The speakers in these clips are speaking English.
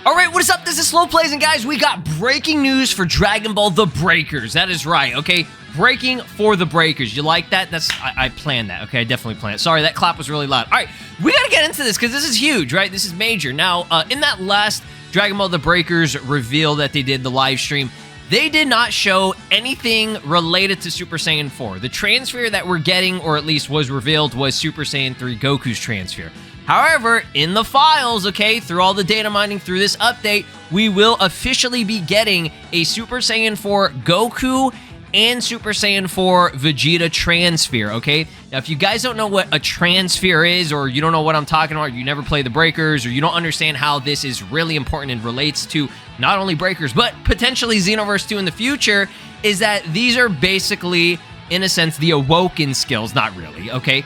Alright, what is up? This is Slow Plays, and guys, we got breaking news for Dragon Ball The Breakers. That is right, okay? Breaking for The Breakers. You like that? I planned that, okay? I definitely planned it. Sorry, that clap was really loud. Alright, we gotta get into this, because this is huge, right? This is major. Now, in that last Dragon Ball The Breakers reveal that they did, the live stream, they did not show anything related to Super Saiyan 4. The Transphere that we're getting, or at least was revealed, was Super Saiyan 3 Goku's Transphere. However, in the files, okay, through all the data mining through this update, we will officially be getting a Super Saiyan 4 Goku and Super Saiyan 4 Vegeta Transphere, okay? Now, if you guys don't know what a Transphere is, or you don't know what I'm talking about, you never play the Breakers, or you don't understand how this is really important and relates to not only Breakers, but potentially Xenoverse 2 in the future, is that these are basically, in a sense, the awoken skills. Not really, okay?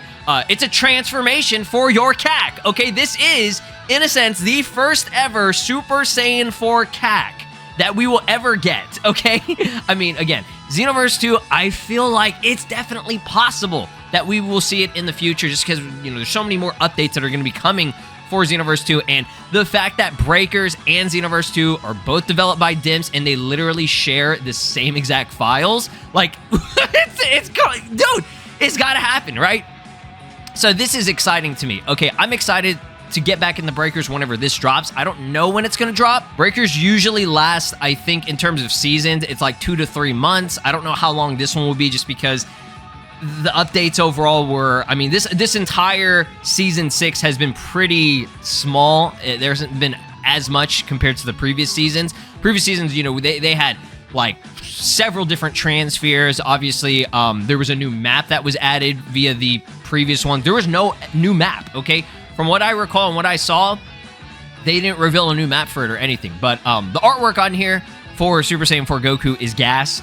It's a transformation for your CAC, okay? This is, in a sense, the first ever Super Saiyan 4 CAC that we will ever get, okay? I mean, again, Xenoverse 2, I feel like it's definitely possible that we will see it in the future, just because, you know, there's so many more updates that are going to be coming for Xenoverse 2, and the fact that Breakers and Xenoverse 2 are both developed by Dimps, and they literally share the same exact files, like, dude, it's gotta happen, right? So this is exciting to me. Okay, I'm excited to get back in the Breakers whenever this drops. I don't know when it's going to drop. Breakers usually last, I think, in terms of seasons, it's like 2 to 3 months. I don't know how long this one will be, just because the updates overall were, I mean, this entire Season 6 has been pretty small. There hasn't been as much compared to the previous seasons. Previous seasons, you know, they had like several different Transpheres. Obviously, there was a new map that was added via the previous one. There was no new map, okay? From what I recall and what I saw, they didn't reveal a new map for it or anything. But the artwork on here for Super Saiyan 4 Goku is gas.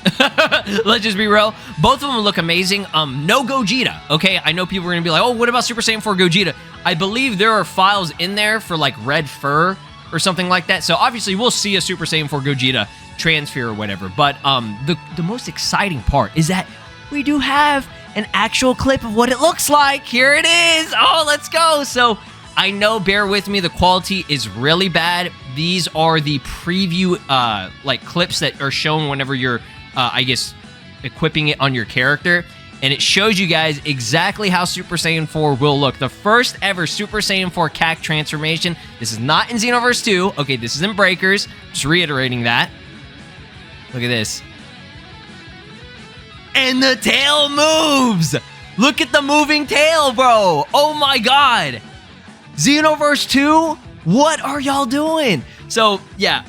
Let's just be real. Both of them look amazing. No Gogeta, okay? I know people are going to be like, oh, what about Super Saiyan 4 Gogeta? I believe there are files in there for like red fur or something like that. So obviously we'll see a Super Saiyan 4 Gogeta Transphere or whatever. But the most exciting part is that we do have an actual clip of what it looks like. Here it is. Oh, let's go. So I know, bear with me, the quality is really bad. These are the preview like clips that are shown whenever you're I guess equipping it on your character, and it shows you guys exactly how Super Saiyan 4 will look. The first ever Super Saiyan 4 CAC transformation. This is not in Xenoverse 2. Okay, this is in Breakers. Just reiterating that. Look at this. And the tail moves! Look at the moving tail, bro! Oh my god! Xenoverse 2? What are y'all doing? So, yeah,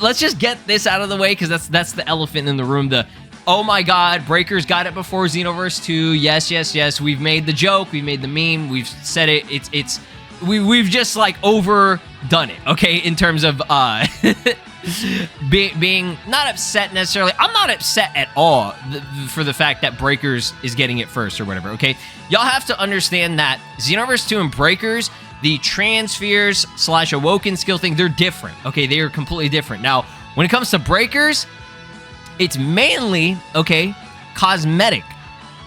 let's just get this out of the way, because that's the elephant in the room. The, oh my god, Breakers got it before Xenoverse 2. Yes, yes, yes. We've made the joke. We've made the meme. We've said it. We've just, like, overdone it, okay, in terms of, being not upset necessarily. I'm not upset at all for the fact that Breakers is getting it first or whatever, okay? Y'all have to understand that Xenoverse 2 and Breakers, the Transpheres / awoken skill thing, they're different, okay? They are completely different. Now, when it comes to Breakers, it's mainly, okay, cosmetic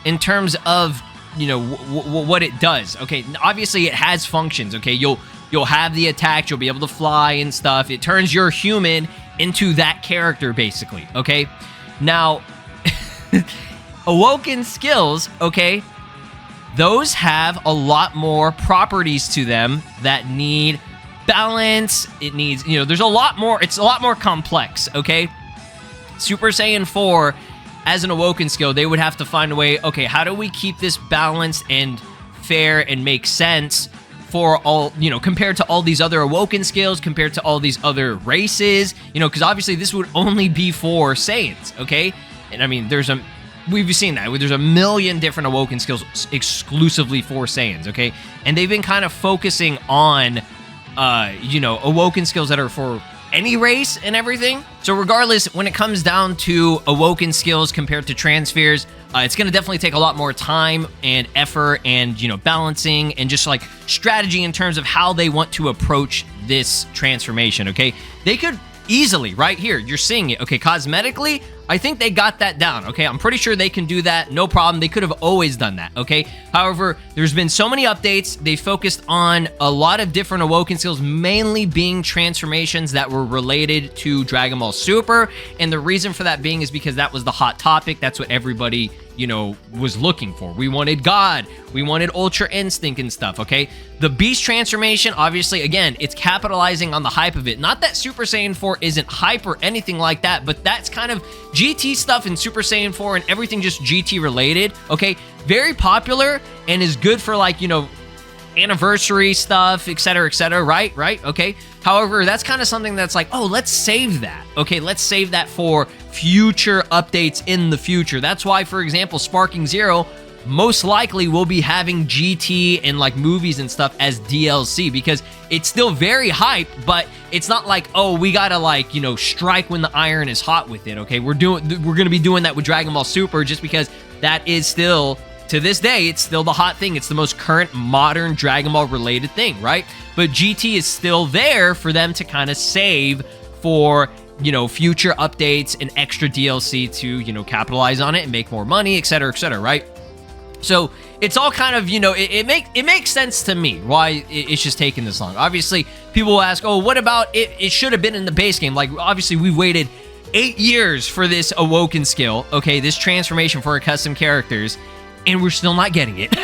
in terms of, you know, what it does, okay? Obviously, it has functions, okay? You'll have the attack, you'll be able to fly and stuff. It turns your human into that character, basically, okay? Now, awoken skills, okay, those have a lot more properties to them that need balance. It needs, you know, there's a lot more, it's a lot more complex, okay? Super Saiyan 4, as an awoken skill, they would have to find a way, okay, how do we keep this balanced and fair and make sense for all, you know, compared to all these other awoken skills, compared to all these other races, you know, because obviously this would only be for Saiyans, okay? And I mean, we've seen that. There's a million different awoken skills exclusively for Saiyans, okay? And they've been kind of focusing on, you know, awoken skills that are for any race and everything. So regardless, when it comes down to awoken skills compared to Transpheres, it's going to definitely take a lot more time and effort and, you know, balancing and just like strategy in terms of how they want to approach this transformation, okay? They could easily right here. You're seeing it. Okay, cosmetically, I think they got that down. Okay, I'm pretty sure they can do that. No problem. They could have always done that. Okay, however, there's been so many updates. They focused on a lot of different awoken skills, mainly being transformations that were related to Dragon Ball Super. And the reason for that being is because that was the hot topic. That's what everybody, you know, was looking for. We wanted God. We wanted Ultra Instinct and stuff, okay? The Beast transformation, obviously, again, it's capitalizing on the hype of it. Not that Super Saiyan 4 isn't hype or anything like that, but that's kind of GT stuff in Super Saiyan 4 and everything just GT related, okay? Very popular and is good for, like, you know, anniversary stuff, etc., right? Okay. However, that's kind of something that's like, oh, let's save that. Okay, let's save that for future updates in the future. That's why, for example, Sparking Zero most likely will be having GT and like movies and stuff as DLC, because it's still very hype, but it's not like, oh, we gotta, like, you know, strike when the iron is hot with it. Okay, we're gonna be doing that with Dragon Ball Super, just because that is still, to this day, it's still the hot thing. It's the most current modern Dragon Ball related thing, right? But GT is still there for them to kind of save for, you know, future updates and extra DLC to, you know, capitalize on it and make more money, etc., right? So it's all kind of, you know, it makes sense to me why it's just taking this long. Obviously, people will ask, oh, what about it? It should have been in the base game. Like, obviously, we've waited 8 years for this awoken skill, okay, this transformation for our custom characters, and we're still not getting it.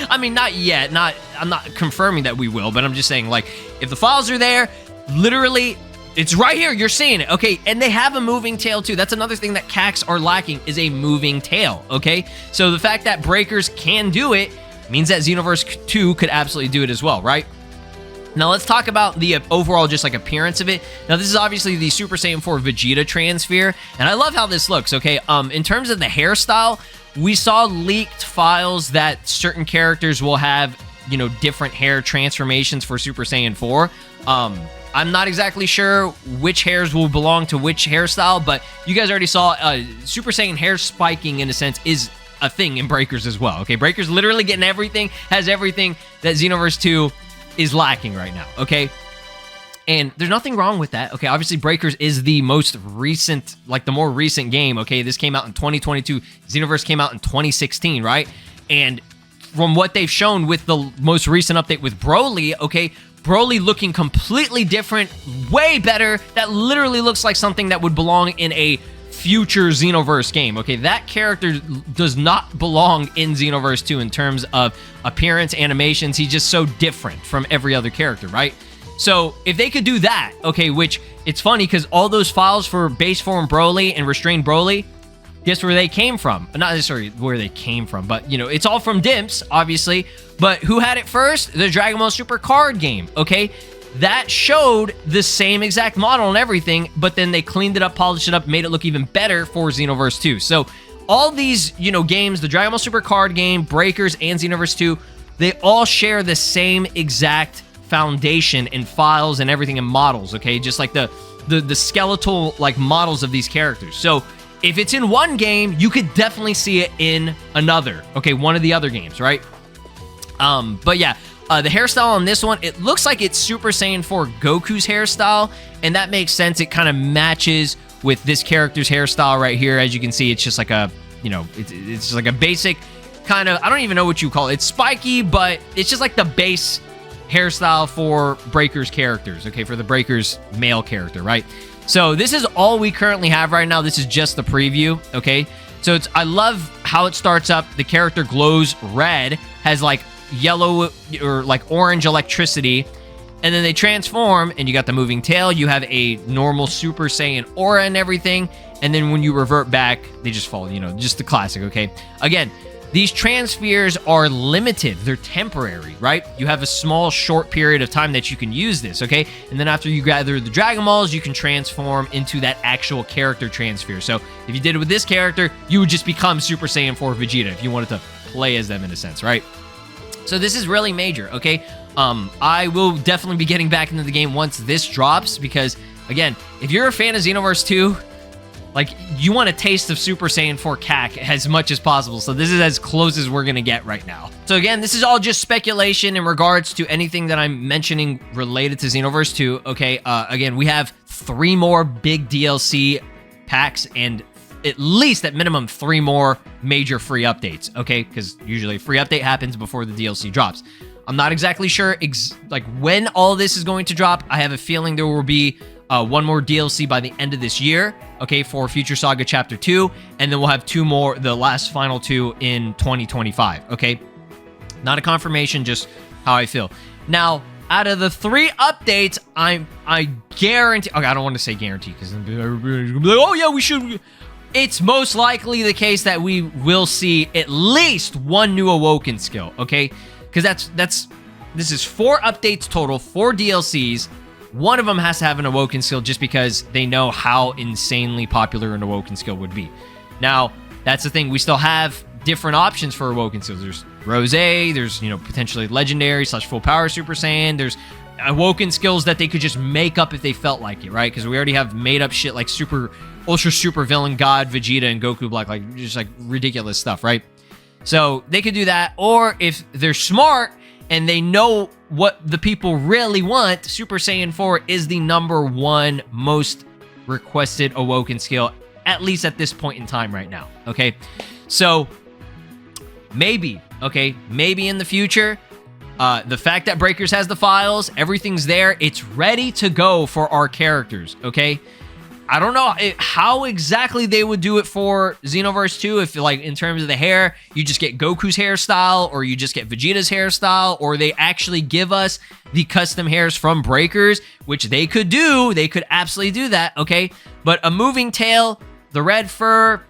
I mean, not yet. I'm not confirming that we will, but I'm just saying, like, if the files are there, literally, it's right here. You're seeing it, okay? And they have a moving tail, too. That's another thing that CACs are lacking, is a moving tail, okay? So the fact that Breakers can do it means that Xenoverse 2 could absolutely do it as well, right? Now, let's talk about the overall just, like, appearance of it. Now, this is obviously the Super Saiyan 4 Vegeta Transphere, and I love how this looks, okay? In terms of the hairstyle, we saw leaked files that certain characters will have, you know, different hair transformations for Super Saiyan 4. I'm not exactly sure which hairs will belong to which hairstyle, but you guys already saw Super Saiyan hair spiking, in a sense, is a thing in Breakers as well, okay? Breakers literally getting everything, has everything that Xenoverse 2 is lacking right now, okay? And there's nothing wrong with that, okay? Obviously, Breakers is the most recent, like, the more recent game, okay? This came out in 2022. Xenoverse came out in 2016, right? And from what they've shown with the most recent update with Broly, okay, Broly looking completely different, way better. That literally looks like something that would belong in a future Xenoverse game, okay? That character does not belong in Xenoverse 2 in terms of appearance, animations. He's just so different from every other character, right? So if they could do that, okay, which it's funny because all those files for base form Broly and restrained Broly, guess where they came from? Not necessarily where they came from, but, you know, it's all from Dimps, obviously. But who had it first? The Dragon Ball Super card game, okay? That showed the same exact model and everything, but then they cleaned it up, polished it up, made it look even better for Xenoverse 2. So all these, you know, games, the Dragon Ball Super card game, Breakers, and Xenoverse 2, they all share the same exact foundation and files and everything and models, okay? Just like the skeletal, like, models of these characters. So if it's in one game, you could definitely see it in another, okay? One of the other games, right? But yeah, the hairstyle on this one, it looks like it's Super Saiyan 4 Goku's hairstyle, and that makes sense. It kind of matches with this character's hairstyle right here. As you can see, it's just like a, you know, it's just like a basic kind of, I don't even know what you call it. It's spiky, but it's just like the base hairstyle for Breakers characters, okay? For the Breakers male character, right? So this is all we currently have right now. This is just the preview, okay? So I love how it starts up. The character glows red, has like yellow or like orange electricity, and then they transform, and you got the moving tail. You have a normal Super Saiyan aura and everything, and then when you revert back, they just fall, you know, just the classic, okay? Again, these Transpheres are limited. They're temporary, right? You have a small, short period of time that you can use this, okay? And then after you gather the Dragon Balls, you can transform into that actual character Transphere. So if you did it with this character, you would just become Super Saiyan 4 Vegeta if you wanted to play as them in a sense, right? So this is really major, okay? I will definitely be getting back into the game once this drops because, again, if you're a fan of Xenoverse 2, Like, you want a taste of Super Saiyan 4 CAC as much as possible, so this is as close as we're gonna get right now. So again, this is all just speculation in regards to anything that I'm mentioning related to Xenoverse 2, okay? Again, we have 3 more big DLC packs and at least at minimum 3 more major free updates, okay? Because usually a free update happens before the DLC drops. I'm not exactly sure like when all this is going to drop. I have a feeling there will be 1 more DLC by the end of this year, okay, for Future Saga Chapter 2, and then we'll have 2 more, the last final 2 in 2025, okay? Not a confirmation, just how I feel. Now, out of the 3 updates, I guarantee, okay, I don't want to say guarantee, because everybody's gonna be like, oh yeah, we should. It's most likely the case that we will see at least 1 new Awoken skill, okay? Because this is 4 updates total, 4 DLCs. One of them has to have an Awoken skill just because they know how insanely popular an Awoken skill would be. Now, that's the thing. We still have different options for Awoken skills. There's Rose, there's, you know, potentially Legendary / Full Power Super Saiyan. There's Awoken skills that they could just make up if they felt like it, right? Because we already have made up shit like Ultra Super Villain God, Vegeta, and Goku Black. Like, just like ridiculous stuff, right? So they could do that. Or if they're smart and they know what the people really want, Super Saiyan 4 is the #1 most requested Awoken skill, at least at this point in time right now, okay? So, maybe, okay, maybe in the future, the fact that Breakers has the files, everything's there, it's ready to go for our characters, okay? I don't know how exactly they would do it for Xenoverse 2, if, like, in terms of the hair, you just get Goku's hairstyle, or you just get Vegeta's hairstyle, or they actually give us the custom hairs from Breakers, which they could do. They could absolutely do that, okay? But a moving tail, the red fur,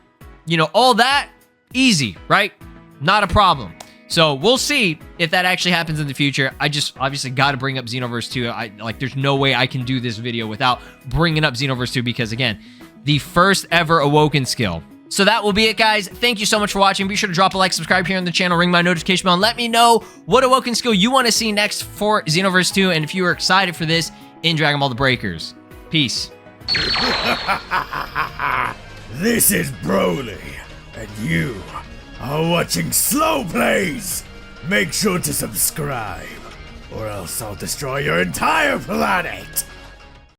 you know, all that, easy, right? Not a problem. So we'll see if that actually happens in the future. I just obviously got to bring up Xenoverse 2. There's no way I can do this video without bringing up Xenoverse 2 because, again, the first ever Awoken skill. So that will be it, guys. Thank you so much for watching. Be sure to drop a like, subscribe here on the channel, ring my notification bell, and let me know what Awoken skill you want to see next for Xenoverse 2, and if you are excited for this in Dragon Ball The Breakers. Peace. This is Broly, and you are watching Slow Plays. Make sure to subscribe, or else I'll destroy your entire planet.